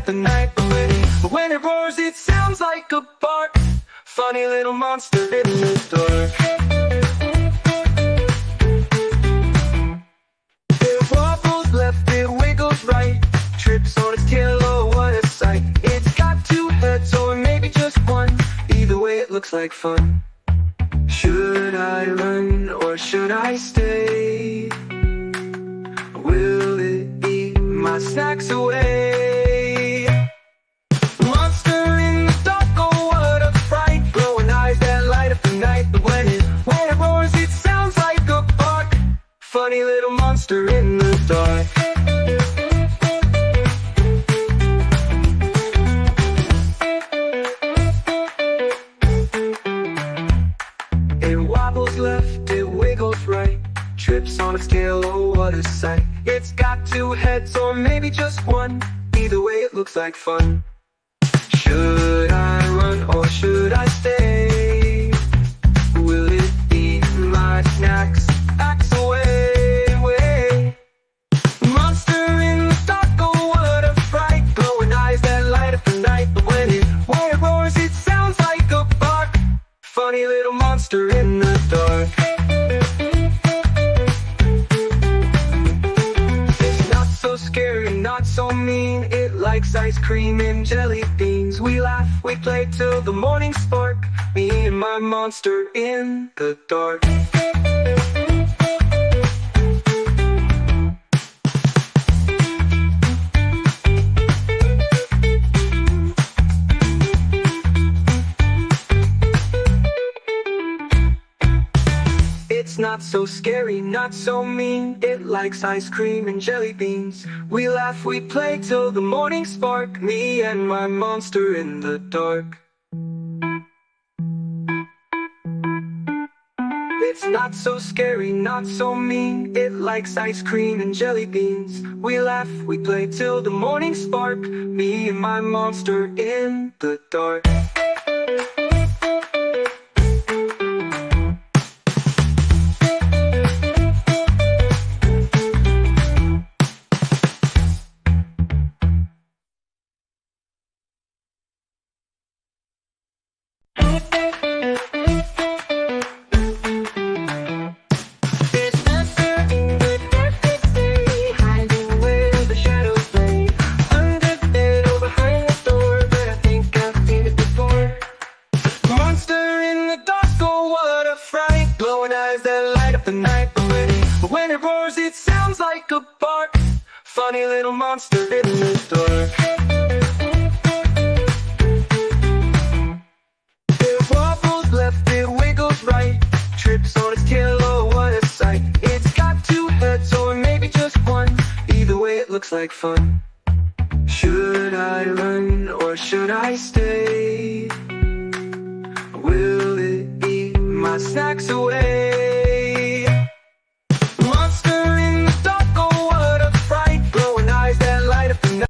of the night. But when it roars, it sounds like a bark. Funny little monster in the dark. It wobbles left, it wiggles right, trips on its tail, oh what a sight. It's got two heads or maybe just one, either way it looks like fun. Should I run or should I stay? Will it eat my snacks away? Monster in the dark, oh what a fright, glowing eyes that light up the night. But when it roars, it sounds like a bark. Funny little monster in the dark. It wobbles left, it wiggles right, trips on its tail, oh what a sight. It's got two heads or maybe just one, either way it looks like fun. Should I run or should I stay? Will it eat my snacks away? Monster in the dark, oh what a fright, glowing eyes that light up the night. But when it roars, it sounds like a bark. Funny little monster in the dark. It's not so scary, not so mean, it likes ice cream and jelly beans. We laugh, we play till the morning spark, me and my monster in the dark. It's not so scary, not so mean, it likes ice cream and jelly beans. We laugh, we play till the morning spark, me and my monster in the dark. It's not so scary, not so mean, it likes ice cream and jelly beans. We laugh, we play till the morning spark, me and my monster in the dark. Funny little monster in the dark. It wobbles left, it wiggles right, trips on its tail, oh what a sight. It's got two heads or maybe just one, either way it looks like fun. Should I run or should I stay? Will it eat my snacks away?